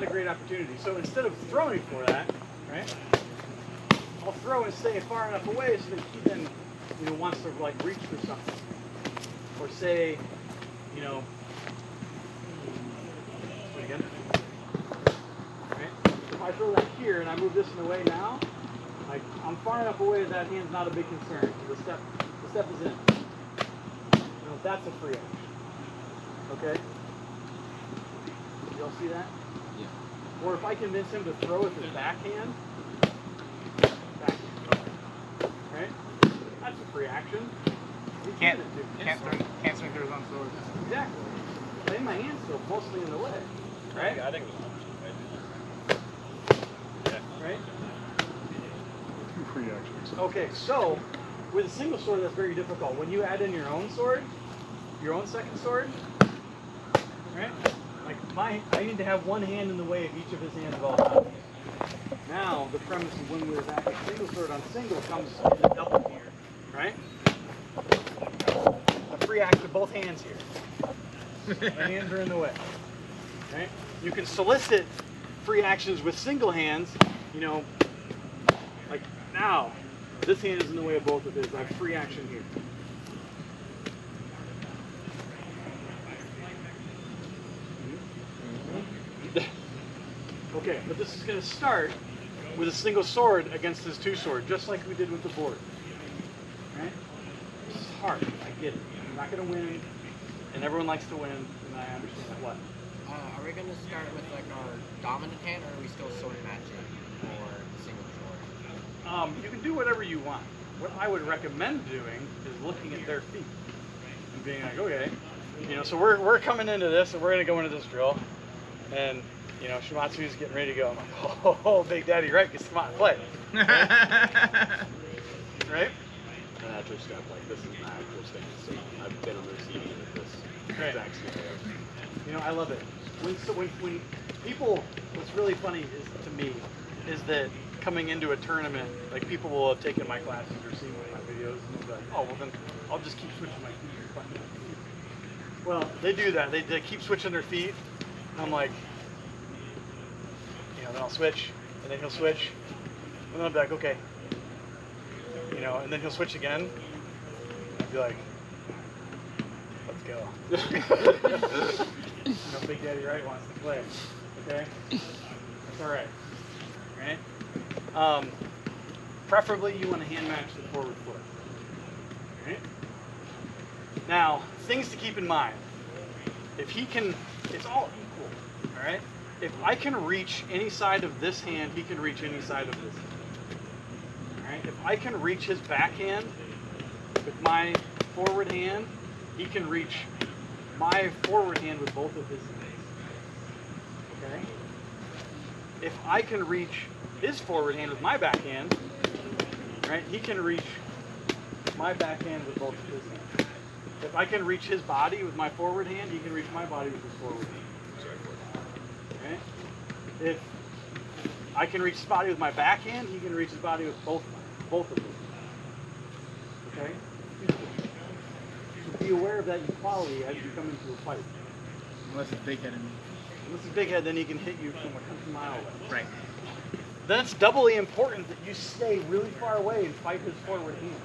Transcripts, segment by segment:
not a great opportunity. So instead of throwing for that, right, I'll throw and stay far enough away so that he then, you know, wants to like reach for something. Or say, you know, do it again. Right? If I throw that here and I move this in the way now, like I'm far enough away that hand's not a big concern. The step is in. Now that's a free action. Okay? Y'all see that? Yeah. Or if I convince him to throw with his backhand, right? That's a free action. Can't swing through his own sword. Exactly. But in my hand still, mostly in the way. Right? I think Right? Two free actions. Okay, so with a single sword, that's very difficult. When you add in your own sword, your own second sword, right? Like I need to have one hand in the way of each of his hands at all times. Now the premise of when we're back at single sword on single comes in the double here, right? A free act of both hands here. My hands are in the way, right? You can solicit free actions with single hands, you know, like now, this hand is in the way of both of his. I have free action here. Okay, but this is going to start with a single sword against his two sword, just like we did with the board. Right? This is hard. I get it. I'm not going to win, and everyone likes to win, and I understand that. What? Are we going to start with like our dominant hand, or are we still sword matching for the single sword? You can do whatever you want. What I would recommend doing is looking at their feet and being like, okay, you know, so we're coming into this, and we're going to go into this drill, and you know, Shimazu's getting ready to go. I'm like, oh, Big Daddy, right? Come on, play. Right? Right? an actual step, like this is an actual stance. So I've been on the receiving end of this exact scenario. You know, I love it. When people, what's really funny is to me, is that coming into a tournament, like people will have taken my classes or seen one of my videos and they'll be like, oh, well then I'll just keep switching my feet. Well, they do that. They keep switching their feet. And I'm like, you know, then I'll switch, and then he'll switch, and then I'll be like, okay. You know, and then he'll switch again. I'd be like, let's go. You know, Big Daddy Right wants to play. Okay? That's alright. Right? Preferably you want to hand match the forward foot. Right? Now, things to keep in mind. If he can, it's all equal. Alright? If I can reach any side of this hand, he can reach any side of this hand. Alright? If I can reach his backhand with my forward hand, he can reach my forward hand with both of his hands. Okay? If I can reach his forward hand with my backhand, right, he can reach my backhand with both of his hands. If I can reach his body with my forward hand, he can reach my body with his forward hand. Okay? If I can reach his body with my backhand, he can reach his body with both of them. Okay? So be aware of that equality as you come into a fight. Unless it's Bighead and me. Unless it's Bighead, then he can hit you from a country mile away. Right. Then it's doubly important that you stay really far away and fight his forward hand.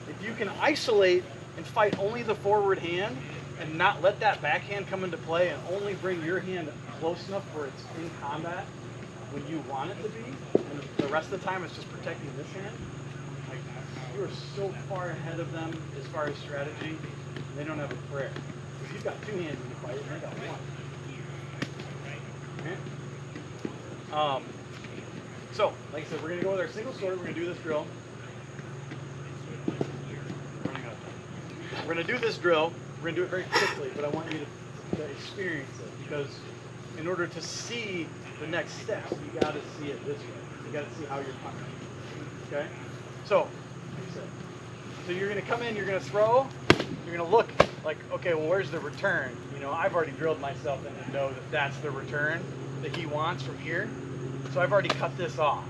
If you can isolate and fight only the forward hand and not let that backhand come into play and only bring your hand close enough where it's in combat when you want it to be, and the rest of the time it's just protecting this hand, like, you are so far ahead of them as far as strategy, they don't have a prayer. Because you've got two hands in the fight and they got one. Okay? So, like I said, we're going to go with our single sword. We're going to do this drill. We're going to do this drill. We're going to do it very quickly, but I want you to experience it, because in order to see the next steps, you got to see it this way. You got to see how you're punching. Okay? So, like I said, so you're going to come in, you're going to throw, you're going to look like, okay, well, where's the return? You know, I've already drilled myself in to know that that's the return that he wants from here. So I've already cut this off.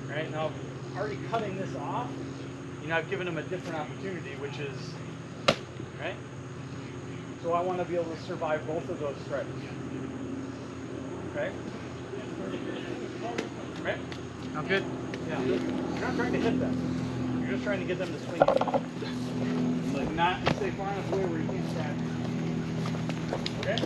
Right? Now, already cutting this off, you know, I've given him a different opportunity, which is, right? So I want to be able to survive both of those strikes. Right? Right? I'm good. Yeah. You're not trying to hit them. You're just trying to get them to swing you. Like not stay far enough away where you can't stab you. Okay?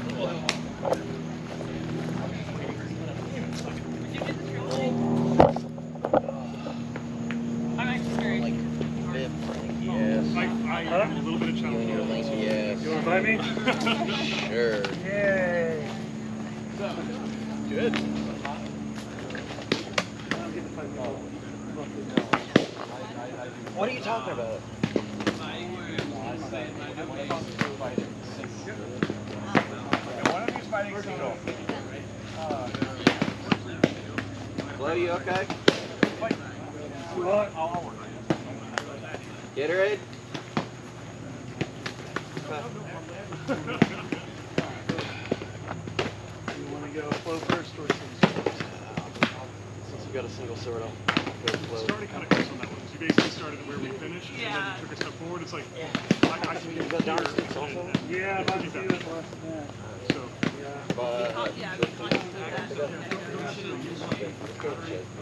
I'm actually very I have a little bit of challenge. Yes. You want to buy me? Sure. Yay! Good. What are you talking about? One of these fighting single. Claudia, you okay? What? Gatorade? You want to go flow first or Since you got a single sword, I'll go flow. started kind of close on that one. You basically started where we finished, and then Yeah. you took a step forward. It's like, I can You go down six also? yeah, about to do it less than that. So, But, yeah, we talked about that.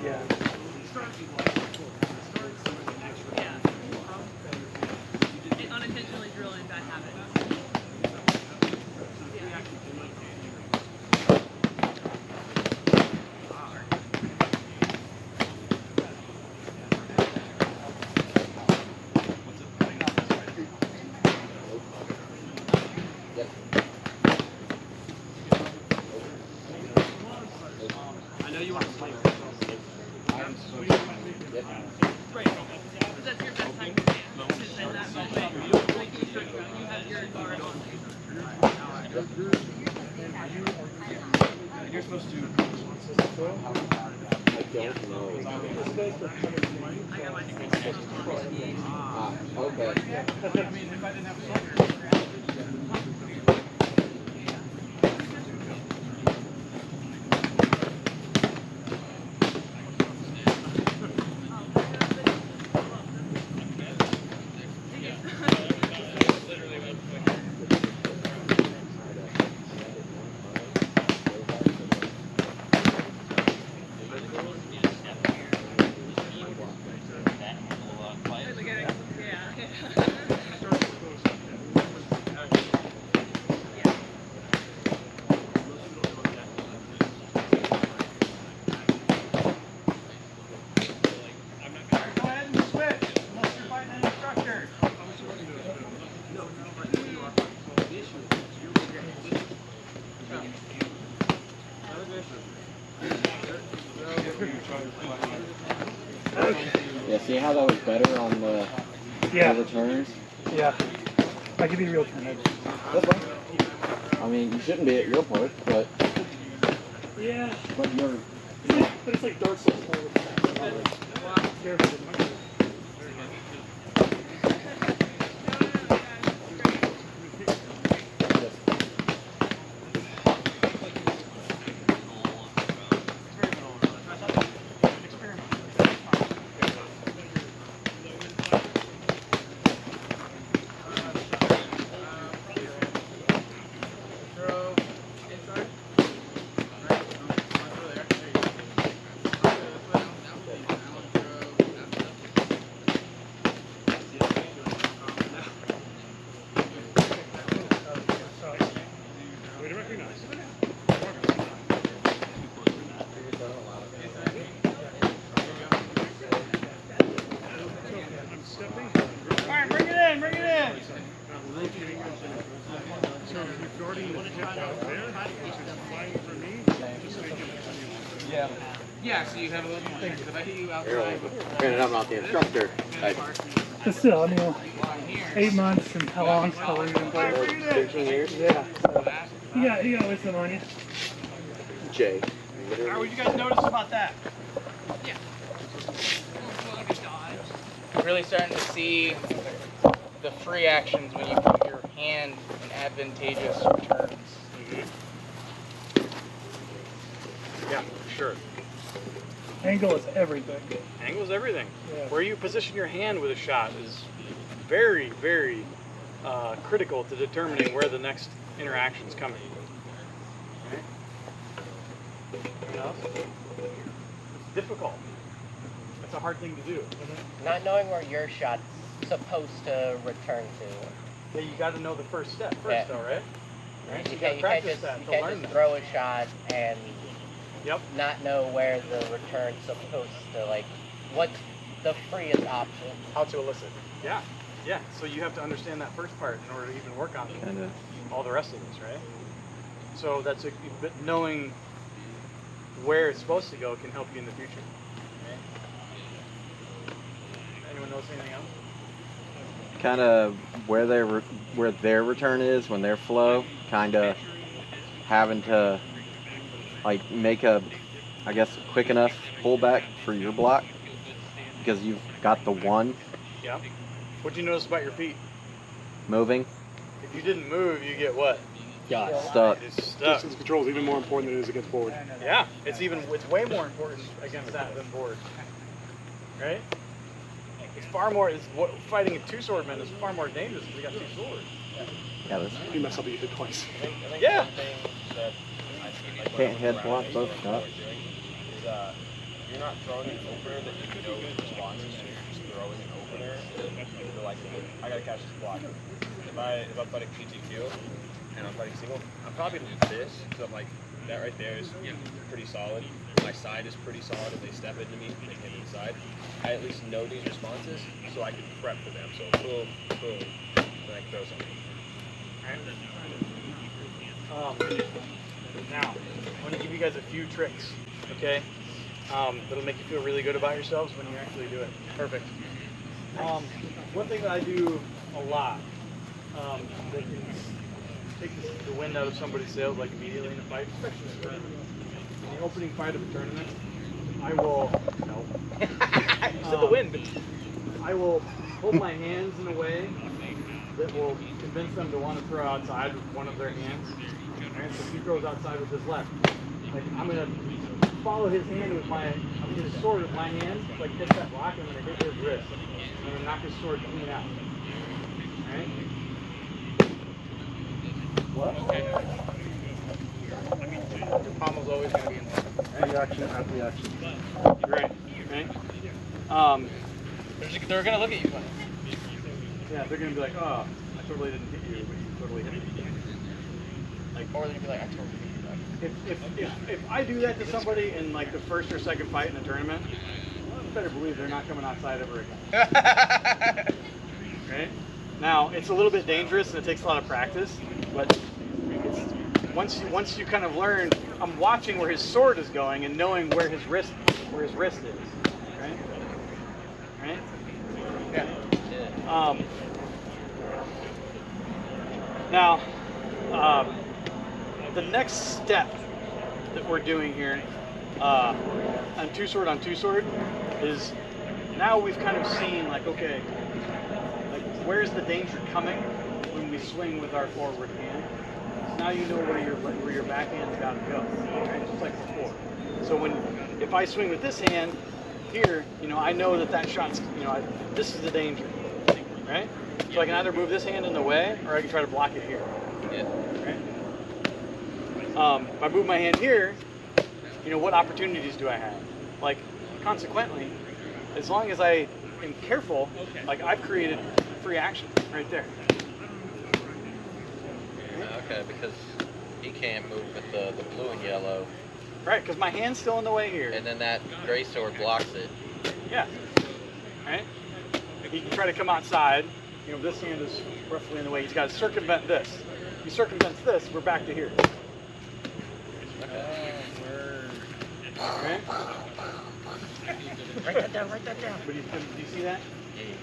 yeah. It unintentionally drilling bad habits. I know you want to play. Right. That's your best time to stand. Because then that moment, like you start going, you have your guard on. You're supposed to. I don't know. I got my Okay. Go ahead and switch, unless you're fighting an instructor. Yeah, see how that was better on the returns? Yeah. I give you real turn. That's fine. I mean, you shouldn't be at your part, but Yeah. but you're. But it's like Dark Souls. Careful. Way to recognize. I'm stepping. All right, bring it in, bring it in. Rotating. So if you're guarding the hip out there, which is fine for me, just make it. Yeah, so you have a little more. If I hit you outside, Granted, I'm not the instructor. But still, I mean, while I'm here, 8 months and how long have you been playing? 13 years? Yeah. So. You got wisdom on you. Jay. All right, what you guys notice about that? really starting to see the free actions when you put your hand in advantageous returns. Yeah, for sure. Angle is everything. Angle's everything. Yeah. Where you position your hand with a shot is very, very critical to determining where the next interaction is coming. everything else. It's difficult. It's a hard thing to do. Not knowing where your shot's supposed to return to. Yeah, you got to know the first step first, Yeah. though, right? Right? You gotta can't practice just, that you to can't learn just that. throw a shot and Yep. not know where the return's supposed to, like, what's the freest option. How to elicit. Yeah. Yeah. So you have to understand that first part in order to even work on Kinda. all the rest of this, right? So that's but knowing where it's supposed to go can help you in the future. Okay? Anyone knows anything else? Kind of where their return is when their flow, kind of having to like make a, I guess, quick enough pullback for your block because you've got the one Yeah. What'd you notice about your feet? moving. If you didn't move, you get what? Got stuck. It's stuck. Distance control is even more important than it is against board. Yeah, it's way more important against that than board. Right? It's far more. Fighting a two swordman is far more dangerous because you got two swords. Yeah, this You mess up, you hit twice. Yeah. can't head block both shots. You're not throwing an opener that you know responses to. You're just throwing an opener and you're like, I gotta catch this block. If I'm fighting PTQ and I'm fighting single, I'm probably gonna do this because I'm like, that right there is pretty solid. My side is pretty solid. If they step into me, they hit inside. I at least know these responses so I can prep for them. So boom, boom, then I can throw something. Now, I'm going to give you guys a few tricks, okay? That'll make you feel really good about yourselves when you actually do it. Perfect. One thing that I do a lot that can take the wind out of somebody's sails like immediately in a fight, especially in the opening fight of a tournament, I will, no. You said the wind, but I will hold my hands in a way that will convince them to want to throw outside with one of their hands. Right? So if he throws outside with his left, like I'm gonna follow his hand with his sword with my hand, like hit that block, I'm gonna hit his wrist. I'm gonna knock his sword clean out. Alright? What? Your pommel's always going to be in there. Reaction after reaction. Great. Right? They're going to look at you funny. Yeah, they're gonna be like, oh, I totally didn't hit you, but you totally hit me. Like, or they're going to be like, I told you. If I do that to somebody in like the first or second fight in a tournament, you better believe they're not coming outside ever again. Right? Now it's a little bit dangerous and it takes a lot of practice, but once you kind of learn, I'm watching where his sword is going and knowing where his wrist is. Right? Right? Yeah. Now, the next step that we're doing here on two sword is now we've kind of seen like, okay, like where's the danger coming when we swing with our forward hand. So now you know where your backhand's got to go, right? Just like before. So if I swing with this hand here, I know that shot's, this is the danger, right? So I can either move this hand in the way or I can try to block it here. Yeah. Right? If I move my hand here, what opportunities do I have? Like, consequently, as long as I am careful, like I've created free action right there. Okay, because he can't move with the blue and yellow. Right, because my hand's still in the way here. And then that gray sword blocks it. Yeah. Right? He can try to come outside. This hand is roughly in the way. He's got to circumvent this. He circumvents this, we're back to here. Okay? Write that down. But do you see that?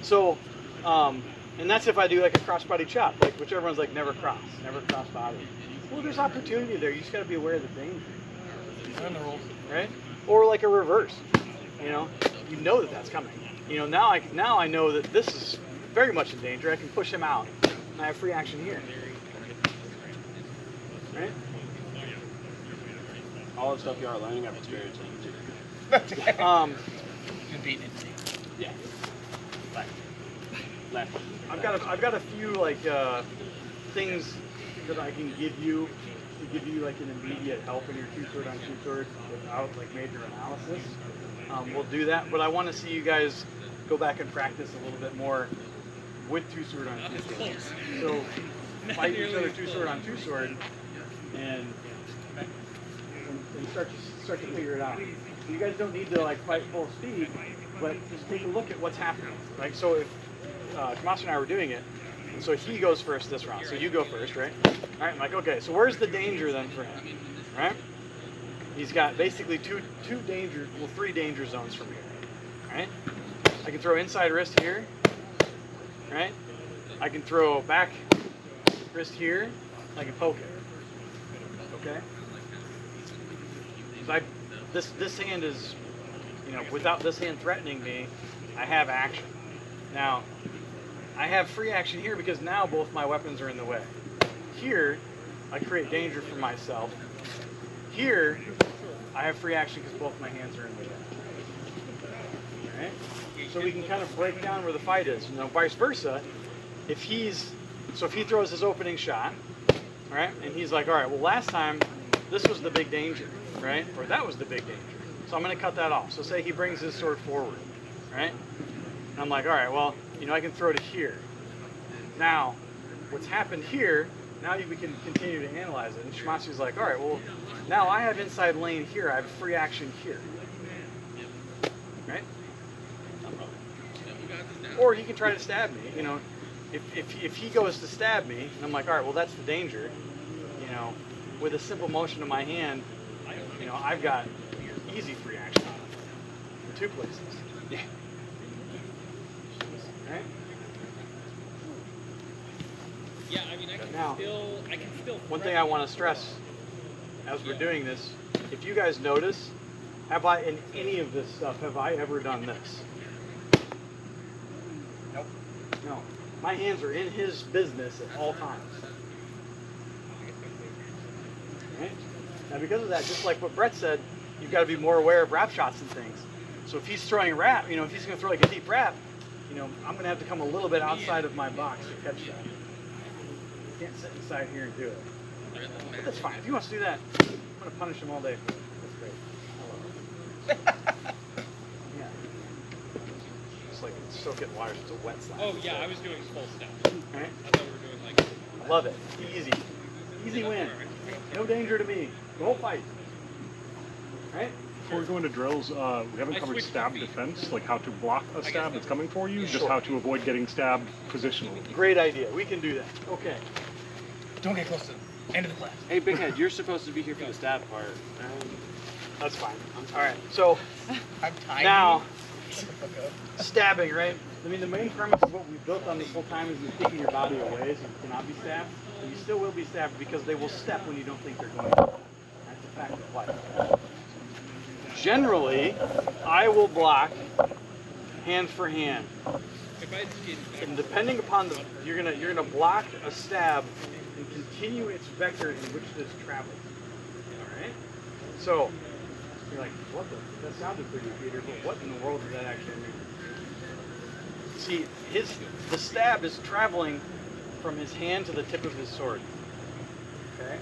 So, and that's if I do like a crossbody chop, like whichever one's like never cross body. Well, there's opportunity there. You just got to be aware of the danger. Right? Or like a reverse. You know that's coming. Now I know that this is very much in danger. I can push him out. And I have free action here. Right? All the stuff you are learning, I've experienced. Competing. Yeah. Left. I've got a few like things that I can give you to give you like an immediate help in your two-sword on two-sword without like major analysis, we'll do that. But I want to see you guys go back and practice a little bit more with two-sword on two-sword. So fight each other two-sword on two-sword and start to figure it out. So you guys don't need to like fight full speed, but just take a look at what's happening. Like so, if Shimazu and I were doing it, and so he goes first this round. So you go first, right? All right. I'm like, okay. So where's the danger then for him? Right? He's got basically three danger zones from here. All right. I can throw inside wrist here. Right. I can throw back wrist here. I can poke it. Okay. So this hand is, without this hand threatening me, I have action. Now, I have free action here because now both my weapons are in the way. Here, I create danger for myself. Here, I have free action because both my hands are in the way. Alright? So we can kind of break down where the fight is. Vice versa, if he throws his opening shot, right, and he's like, all right, well, last time, this was the big danger, right? Or that was the big danger. So I'm going to cut that off. So say he brings his sword forward, right? And I'm like, all right, well, I can throw it here. Now, what's happened here, now we can continue to analyze it. And Shimazu's like, all right, well, now I have inside lane here. I have free action here. Right? Or he can try to stab me. If he goes to stab me, and I'm like, all right, well, that's the danger. With a simple motion of my hand, I've got easy free action in two places. Yeah. Right? Yeah, I mean, I can still. One thing I want to stress as we're doing this, if you guys notice, in any of this stuff, have I ever done this? Nope. No. My hands are in his business at all times. Right? Now, because of that, just like what Brett said, you've got to be more aware of wrap shots and things. So if he's throwing a wrap, if he's going to throw like a deep wrap, I'm going to have to come a little bit outside of my box to catch that. I can't sit inside here and do it. But that's fine. If he wants to do that, I'm going to punish him all day for it. That's great. I love it. Yeah. It's like still getting wires. It's a wet slap. Oh, yeah, I was doing full step. Right? I thought we were doing like. I love it. Easy. Easy win. No danger to me. The whole fight. Right? Before we go into drills, we haven't covered stab defense, like how to block a stab that's coming for you, just how to avoid getting stabbed positionally. Great idea. We can do that. Okay. Don't get close to the end of the class. Hey, Bighead, you're supposed to be here for the stab part. That's fine. All right. So I'm tiny. now, stabbing, right? I mean, the main premise of what we've built on this whole time is you're taking your body away so you cannot be stabbed. And you still will be stabbed because they will step when you don't think they're going to. That's a fact of life. Generally, I will block hand for hand. And depending upon you're gonna block a stab and continue its vector in which it is traveling. All right. So you're like, what that sounded pretty, Peter, but what in the world does that actually mean? See, the stab is traveling from his hand to the tip of his sword. Okay.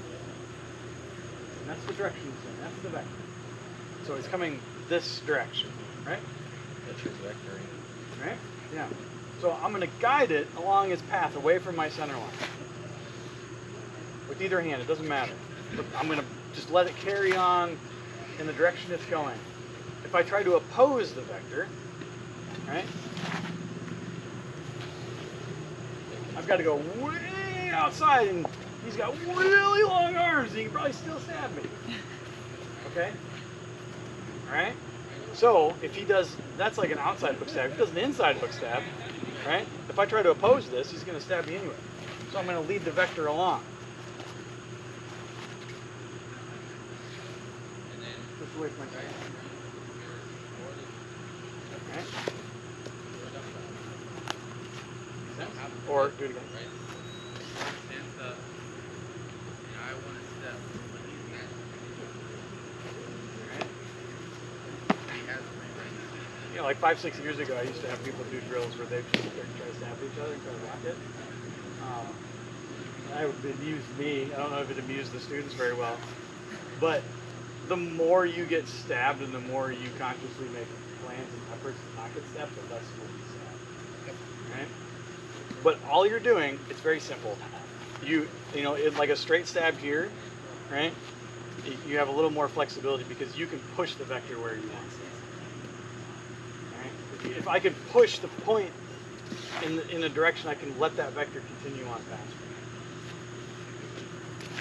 And that's the direction it's in. That's the vector. So it's coming this direction, right? That's his vector. Right? Yeah. So I'm going to guide it along its path away from my center line. With either hand, it doesn't matter. But I'm going to just let it carry on in the direction it's going. If I try to oppose the vector, right? I've got to go way outside, and he's got really long arms, and he can probably still stab me. Okay? Right? So if he does, that's like an outside hook stab. If he does an inside hook stab, right? If I try to oppose this, he's going to stab me anyway. So I'm going to lead the vector along. Push away from my guy. Okay. Or do it again. Like 5-6 years ago, I used to have people do drills where they'd try to stab each other and try to block it. amused me. I don't know if it amused the students very well, but the more you get stabbed and the more you consciously make plans and efforts to not get stabbed, the less you will be stabbed. Right? But all you're doing, it's very simple. You know, like a straight stab here, right? You have a little more flexibility because you can push the vector where you want. Right? If I can push the point in a direction, I can let that vector continue on faster.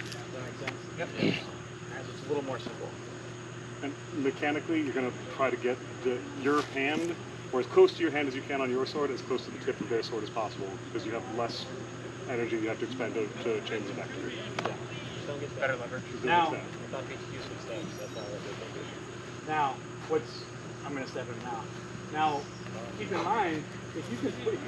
Does that make sense? Yep. Right, so it's a little more simple. And mechanically, you're going to try to get your hand, or as close to your hand as you can on your sword, as close to the tip of their sword as possible, because you have less energy you have to expend to change the vector. Yeah. Don't get Better lever. Now, Not PTQs with steps. That's not what they're doing. now, I'm going to step in now. Now, keep in mind, if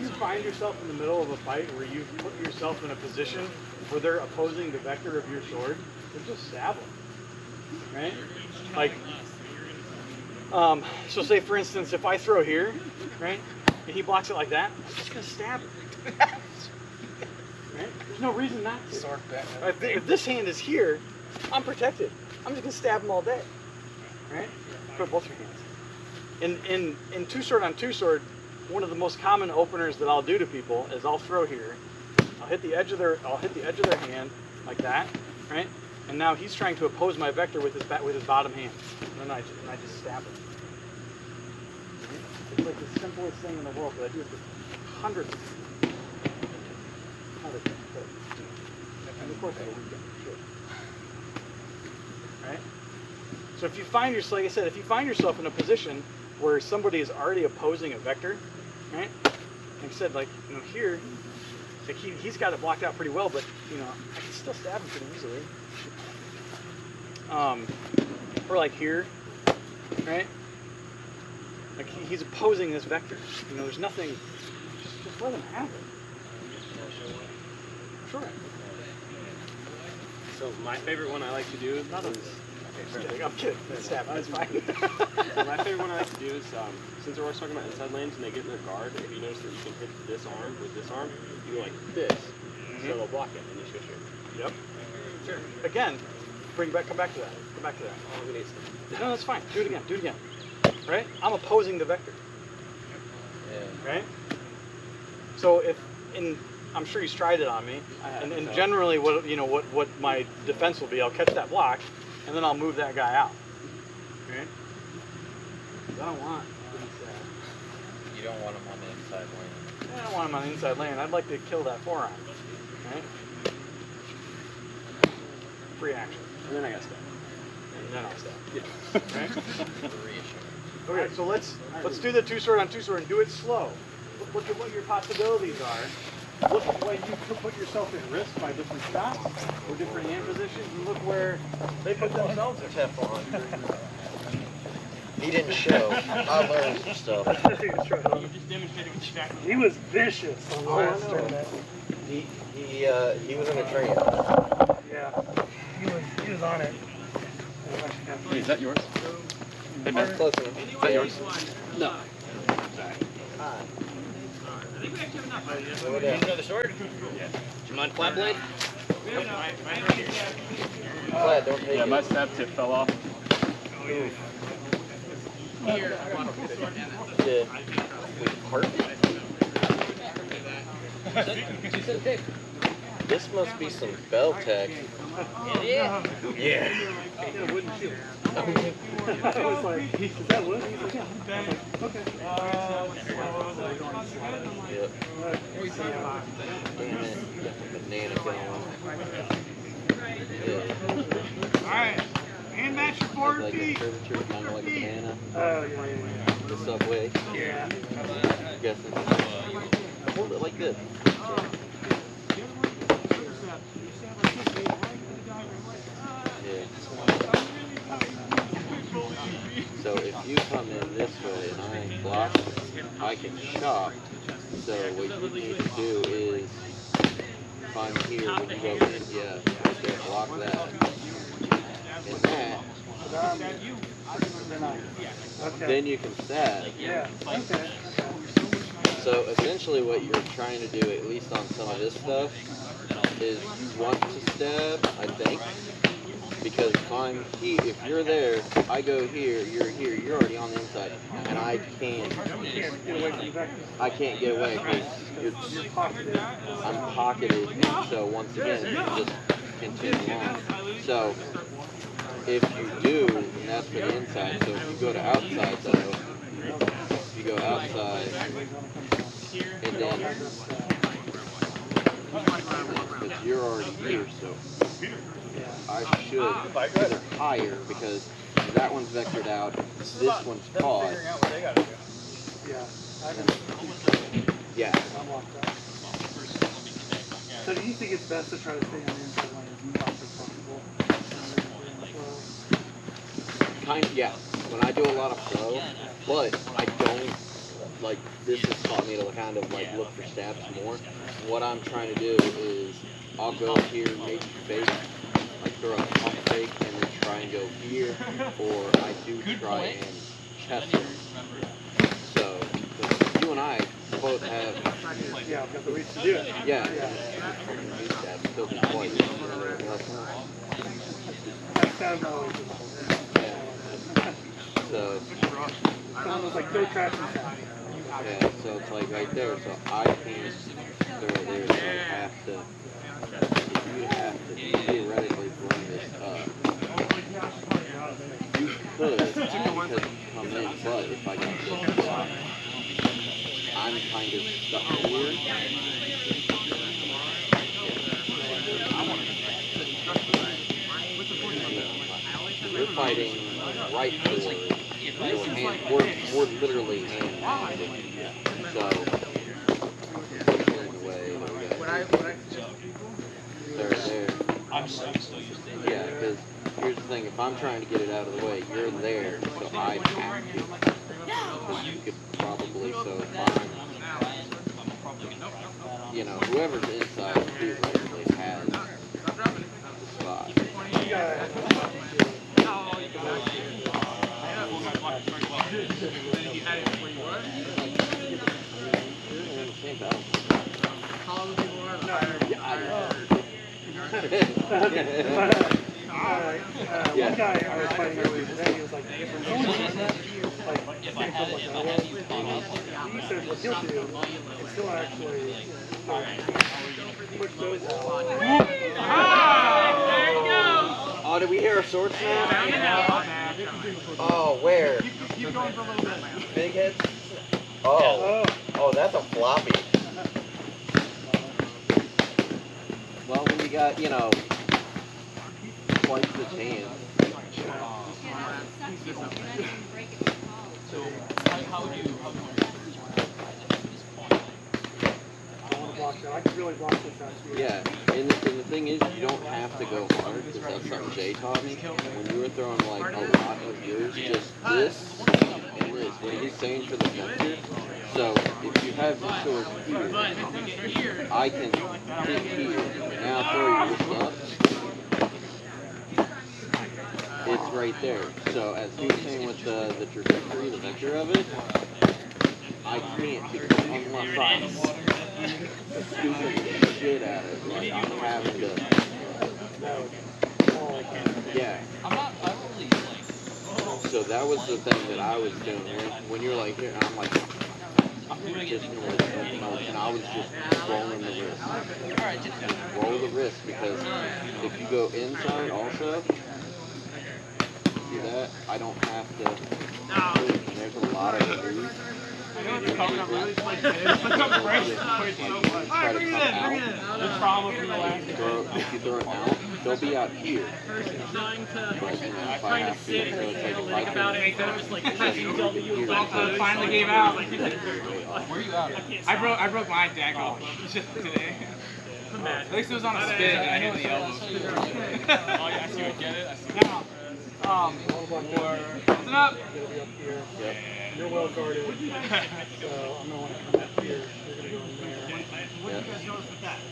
you find yourself in the middle of a fight where you put yourself in a position where they're opposing the vector of your sword, then just stab them, right? Like, so say for instance, if I throw here, right, and he blocks it like that, I'm just going to stab him. Right? There's no reason not to. Sword bent. If this hand is here, I'm protected. I'm just gonna stab him all day. Right? Put both your hands. In two sword on two sword, one of the most common openers that I'll do to people is I'll throw here. I'll hit the edge of their hand like that, right? And now he's trying to oppose my vector with his bottom hand. And then I just stab him. Right? It's like the simplest thing in the world, but I do it for hundreds of people. And of course, sure. Right? So if you find yourself, like I said, if you find yourself in a position where somebody is already opposing a vector, right? Like I said, like, you know, here, like he's got it blocked out pretty well, but you know, I can still stab him pretty easily. Or like here, right? Like he's opposing this vector. You know, there's nothing. Just let him have it. Sure. So my favorite one I like to do is Not on this. Okay, I'm kidding. Stab him. It's fine. So my favorite one I like to do is since we're always talking about inside lanes and they get in their guard, if you notice that you can hit this arm with this arm, you go like this, so they'll block it and you switch it. Yep. Sure. Again, come back to that. Come back to that. Oh, we need some. No, that's fine. Do it again. Do it again. Right? I'm opposing the vector. Yeah. Right? So I'm sure he's tried it on me, and generally, what my defense will be, I'll catch that block, and then I'll move that guy out. Right? 'Cause I don't want. You don't want them on the inside lane. I don't want him on the inside lane. I'd like to kill that forearm. Right? Free action. And then I got stuff. And then I'll stab. Yeah. Right? Reassurance. Okay, so let's do the two sword on two sword and do it slow. Look at what your possibilities are. Look at where you could put yourself at risk by different shots or different hand positions, and look where they put themselves at risk. Teflon. He didn't show. I learned some stuff. You just demonstrated with your He was vicious on the last tournament. He was in a train. Yeah, he was on it. Hey, is that yours? Hey, man. Close enough. Is that yours? No. Over there. Another sword? Yeah. Do you mind flat blade? Glad, don't take Yeah, it. my stab tip fell off. Here, I want a sword and Yeah. Wait, carpet? This must be some bell tech. It is. Yeah. I was like, is that wood? He's like, yeah. Okay. Yep. Banana going. Yeah. Alright. Hand match for It's forward like a feet. curvature, kind of like a banana. Oh, yeah. The subway. Yeah. I'm guessing. Hold it like this. Yeah. So if you come in this way and I block, I can chop. So what you need to do is, if I'm here, when you go in, yeah, right there, block that. And that, Okay. then you can stab. Yeah. Okay. So essentially what you're trying to do, at least on some of this stuff, is you want to stab, I think. Because if I'm here, if you're there, I go here, you're already on the inside. And I can't get away from the vector. I can't get away because You're pocketed. I'm pocketed, and so once again, you just continue on. So, if you do, then that's for the inside. So if you go to outside though, if you go outside, and then, but you're already here, so I should either higher, because that one's vectored out, this one's caught. Yeah. Yeah. I'm locked up. So do you think it's best to try to stay on the inside lane as much as possible? Kind of, yeah. When I do a lot of flow, but I don't, like, this has taught me to kind of, like, look for stabs more. What I'm trying to do is, I'll go here, maybe fake, like throw a pump fake, and then try and go here, or I do try and chest them. So, you and I both have... Yeah, I've got the reach to do it. Yeah. Yeah. Still be twice. That sounds always So, almost like go trash and stuff. yeah, so it's like right there, so I can't throw it there, so I have to, you have to theoretically bring this up. You could, because you come in, but if I got this block, I'm kind of stuck here. You're fighting right forward. We're literally hand-handed. So, in the way that they're there. Yeah, because here's the thing, if I'm trying to get it out of the way, you're there, so I have to. Because you could probably, so if I'm, you know, whoever's inside theoretically has the spot. One guy I was fighting earlier today, he was like, he said what he'll do is he'll actually push those out. Oh, did we hear a sword snap? Oh, where? Keep going for a little bit, man. Bighead? Oh. Oh, that's a floppy. Well, when you got, you know, twice the chance. So, how would you I could really block this out too. Yeah, and the thing is, you don't have to go hard, because that's something Jay taught me. When you were throwing like a lot of yours, just this and this. When he's saying for the vector, so if you have this sword here, I can hit here, now throw your up. It's right there. So as he was saying with the trajectory, the vector of it, I can't, because unless I stupid shit at it, like I'm having to. Yeah. So that was the thing that I was doing. When you're like here, I'm like, just and I was just rolling the wrist. Just roll the wrist, because if you go inside also, see that? I don't have to. There's a lot of moves. You know what's coming up really? It's like this. Look how great it's so much. Try to come out. The trauma from the last if you throw it out, they'll be out here. But, you know, if I have to, so it's like if I can Finally gave out. Where are you out? I broke my deck off just today. At least it was on a spin and I hit the elbow. Oh yeah, I see what get it. I see what Listen up. Yep. You're well guarded, so I'm going to want to come up here. You're going to go in there. Yep.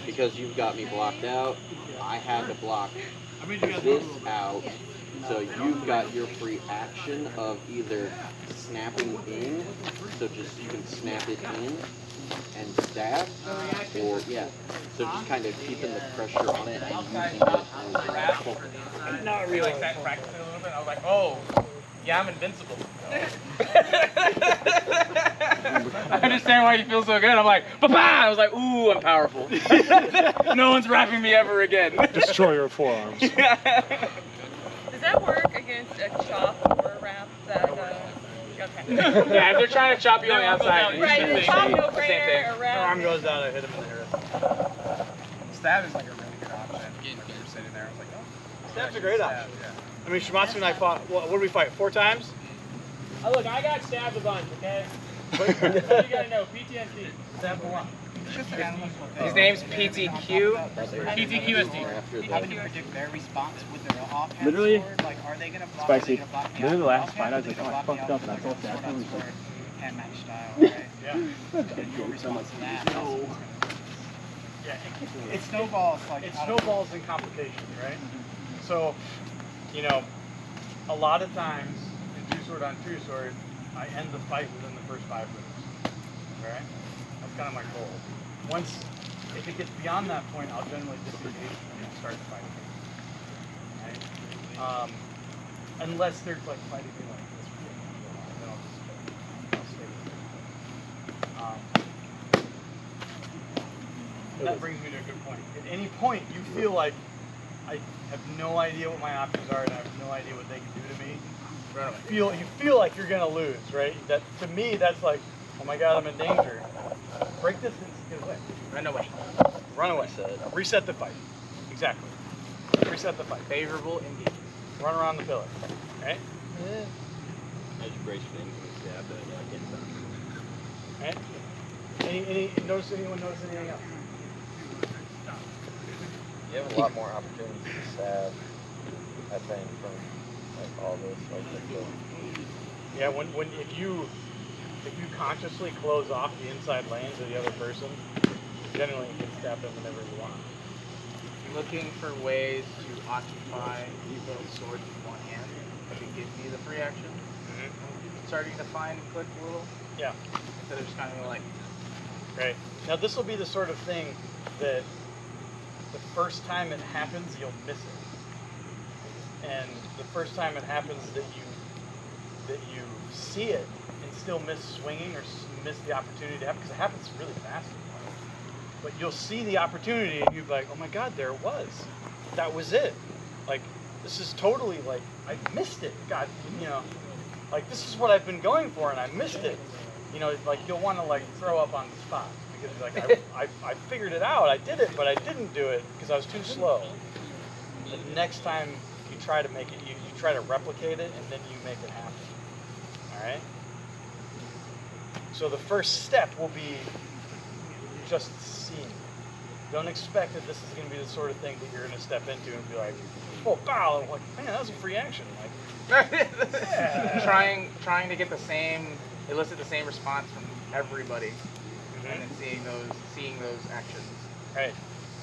Because you've got me blocked out, I had to block this out. So you've got your free action of either snapping in, so just you can snap it in, and stab, or yeah. So just kind of keeping the pressure on it and using it as Not really. Like that, practice it a little bit. I was like, oh, yeah, I'm invincible. I understand why you feel so good. I'm like, ba-ba! I was like, ooh, I'm powerful. No one's wrapping me ever again. Destroyer of forearms. Does that work against a chop or a wrap? That okay. Yeah, if they're trying to chop you on the outside, right? The chop, no brainer, a Her wrap. arm goes down, I hit him in the hair. Stab is like a really good option. You're sitting there, I was like, oh. Stab's a great option. Yeah. I mean, Shimazu and I fought, what did we fight, 4 times? Oh, look, I got stabbed a bunch, okay? What you gotta know, PTSD. Stabbed a lot. His name's PTQ. PTQSD. How do you predict their response with their offhand Literally, sword? Like, are they gonna block? spicy. Are they gonna block me Literally the out last with fight, I was offhand? like, oh, I Are they fucked gonna up, and I block told me out Dad, with and sword he's like, hand match style, right? Yeah. And your response to that. Yeah, It snowballs like it out of- snowballs in complications, right? So, you know, a lot of times in two sword on two sword, I end the fight within the first 5 minutes. Alright? That's kind of my goal. Once, if it gets beyond that point, I'll generally disengage and start the fight again. Right? Unless they're like fighting me like this, then I'll stay with it. And that brings me to a good point. At any point you feel like I have no idea what my options are and I have no idea what they can do to me, you feel like you're gonna lose, right? That to me that's like, oh my god, I'm in danger. Break distance, get away. Run away. Run away. Reset the fight. Exactly. Reset the fight. Favorable indeed. Run around the pillar. Right? As you brace things and stab that, Right? Anyone notice anything else? You have a lot more opportunities to stab, I think, from like all this. Like Yeah, if you consciously close off the inside lanes of the other person, generally you can stab them whenever you want. Looking for ways to occupy both swords with one hand to give me the free action. Starting to find click a little. Yeah. Instead of just kind of like. Right. Now this will be the sort of thing that the first time it happens, you'll miss it. And the first time it happens that you see it and still miss swinging or miss the opportunity to happen, because it happens really fast. But you'll see the opportunity and you'll be like, oh my god, there it was. That was it. Like, this is totally like, I missed it. God, you know, like this is what I've been going for and I missed it. You know, like you'll want to like throw up on the spot because you're like, I figured it out. I did it, but I didn't do it because I was too slow. The next time you try to make it, you try to replicate it and then you make it happen. All right? So the first step will be just seeing. Don't expect that this is going to be the sort of thing that you're going to step into and be like, oh, wow, I'm like, man, that was a free action. Like, yeah. trying to get elicit the same response from everybody, and then seeing those actions. Right.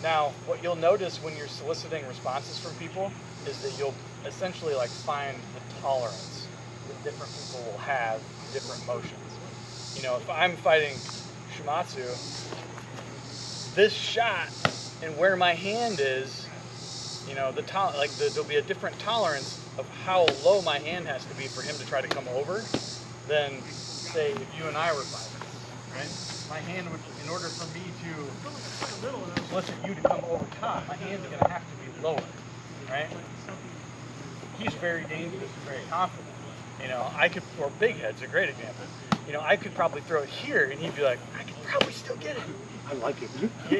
Now, what you'll notice when you're soliciting responses from people is that you'll essentially like find the tolerance that different people will have in different motions. You know, if I'm fighting Shimazu, this shot and where my hand is, you know, there'll be a different tolerance of how low my hand has to be for him to try to come over than, say, if you and I were fighting, right? My hand would, in order for me to solicit you to come over top, my hand's going to have to be lower, right? He's very dangerous and very confident. You know, or Bighead's a great example. You know, I could probably throw it here and he'd be like, I could probably still get it. I like it.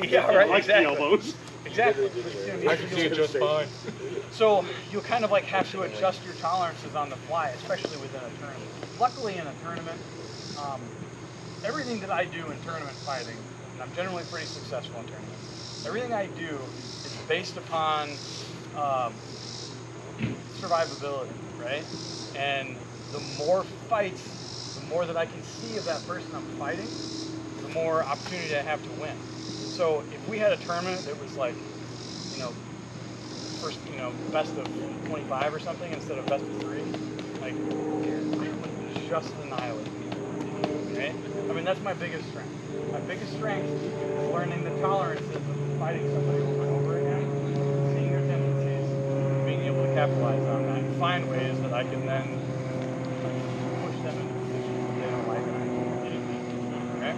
Yeah, right, I like exactly. the elbows. Exactly. I can see it just fine. So you'll kind of like have to adjust your tolerances on the fly, especially within a tournament. Luckily in a tournament, everything that I do in tournament fighting, and I'm generally pretty successful in tournaments, everything I do is based upon survivability, right? And the more fights, the more that I can see of that person I'm fighting, the more opportunity I have to win. So if we had a tournament that was like, you know, first, you know, best of 25 or something instead of best of 3, like, I would just annihilate people. Right? I mean, that's my biggest strength. My biggest strength is learning the tolerances of fighting somebody over and over again, seeing their tendencies, being able to capitalize on that, and find ways that I can then push them into positions that they don't like and I can get it. Okay?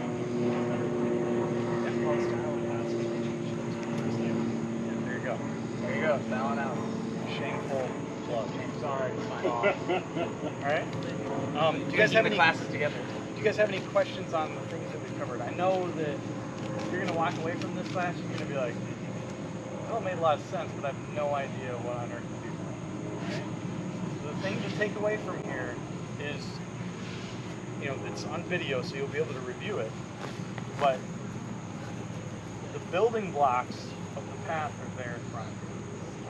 There you go. There you go, bowing out. Shameful plug. Sorry, my All right. Do you guys have any classes together? Do you guys have any questions on the things that we've covered? I know that if you're going to walk away from this class, you're going to be like, well, it made a lot of sense, but I have no idea what on earth to do. Okay? So the thing to take away from here is, you know, it's on video, so you'll be able to review it, but the building blocks of the path are there in front of you.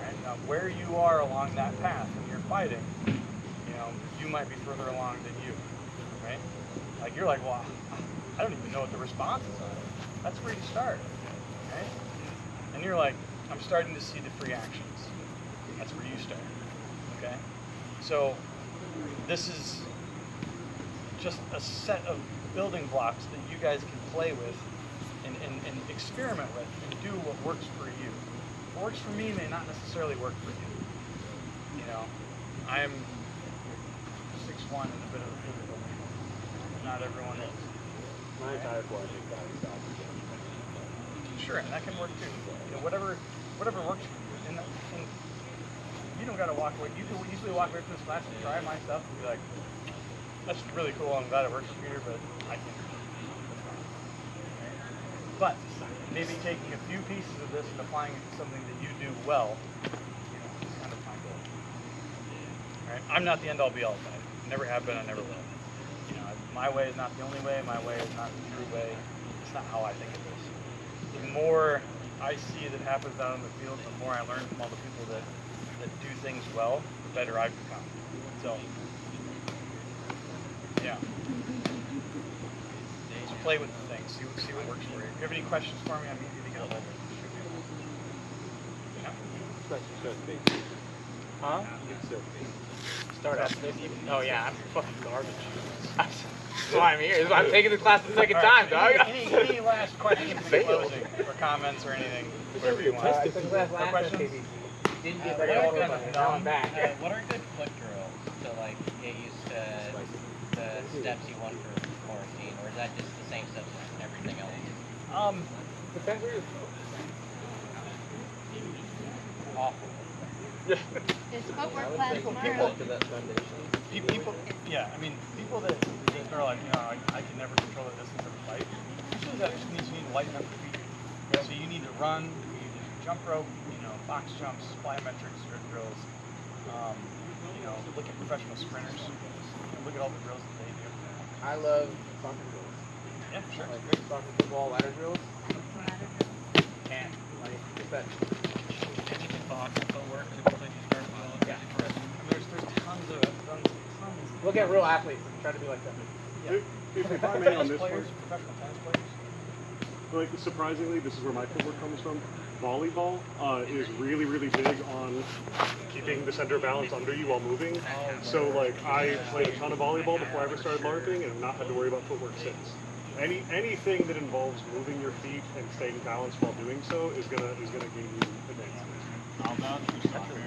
Right? Now, where you are along that path when you're fighting, you know, you might be further along than you, right? Like, you're like, well, I don't even know what the responses are. That's where you start, right? And you're like, I'm starting to see the free actions. That's where you start, okay? So this is just a set of building blocks that you guys can play with and experiment with and do what works for you. What works for me may not necessarily work for you. You know, I'm 6'1" and a bit of a physical man. Not everyone is. My entire project got stopped. Sure, and that can work too. You know, whatever works for you. And you don't got to walk away. You can easily walk away from this class and try my stuff and be like, that's really cool. I'm glad it works for Peter, but I can't. But maybe taking a few pieces of this and applying it to something that you do well, you know, is kind of my goal. Right? I'm not the end-all be-all guy. Never have been. I never will. You know, my way is not the only way. My way is not the true way. It's not how I think it is. The more I see that happens out in the field, the more I learn from all the people that do things well, the better I've become. So, yeah. Just play with the things. See what works for you. If you have any questions for me, I'm easy to get a hold of. Yeah. Huh? Start at this. Oh yeah, I'm fucking garbage. That's why I'm here. I'm taking the class the second time, dog. Any last questions in closing, or comments, or anything? Whatever you want. I took the class last questions? Didn't get very well, but now I'm back. What are good click drills to like get used to the steps you want for quarantine, or is that just the same steps as everything else? Depends where you're Awful. Is footwork class tomorrow? People, yeah, I mean, people that are like, you know, I can never control the distance of a fight. Usually that just means you need to lighten up your feet. So you need to run, you need to do jump rope, you know, box jumps, plyometrics, grid drills. You know, look at professional sprinters. Look at all the drills that they do. I love soccer drills. Yeah, sure. Like great soccer, football, ladder drills. Can't. Like, what's that? Yeah. I mean, there's tons of tons. Look at real athletes and try to be like them. Yeah. If I may on this one, Professional tennis players. like surprisingly, this is where my footwork comes from. Volleyball is really, really big on keeping the center of balance under you while moving. So like I played a ton of volleyball before I ever started LARPing and have not had to worry about footwork since. Anything that involves moving your feet and staying balanced while doing so is gonna gain you advantage. I'll vouch for soccer,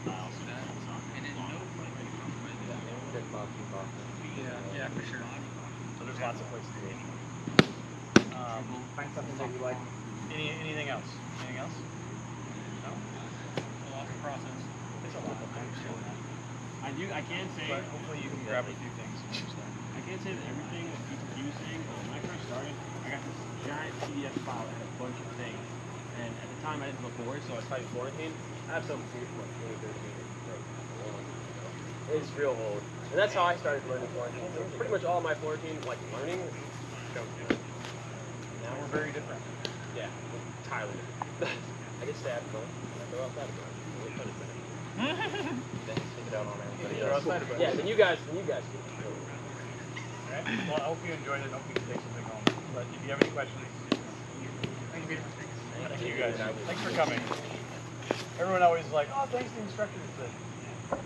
but I also Yeah, for sure. So there's lots of places to go. Find something that you like. Anything else? Anything else? No? a lot of process. It's a lot of things. I can say, But hopefully you can grab a few things and use them. I can't say that everything that you saying, but when I first started, I got this giant PDF file that had a bunch of things. And at the time I didn't look bored, so I started quarantine. I have something for you from like 2013. It's real old. And that's how I started learning quarantine. So pretty much all my quarantine, like learning, Now we're very different. yeah, entirely different. I get stabbed, but I go outside of it. Then stick it out on everybody You're else. outside of it. Yeah, then you guys do. Alright. Well, I hope you enjoyed it. I hope you can take something home. But if you have any questions, thank you, Peter. Thank you guys. Thanks for coming. Everyone always is like, oh, thanks to the instructors, but we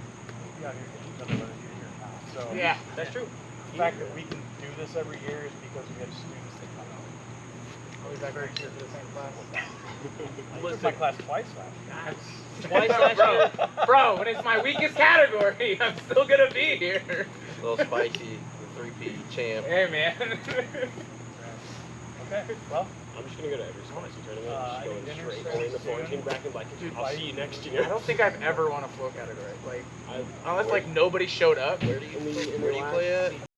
got here to each other whether you're here or not. So Yeah, that's true. The fact that we can do this every year is because we have students that come out. I'll be back right here for the same class. I took my class twice last year. Twice last year? Bro, when it's my weakest category, I'm still gonna be here. A little spicy, the 3P champ. Hey, man. Okay, well. I'm just gonna go to every spicy tournament. I Just think going dinner's straight, only in the soon. quarantine bracket. Like, Dude, I'll see you next year. I don't think I've ever won a flow category. Like, I- unless like nobody showed up. Where do you play at?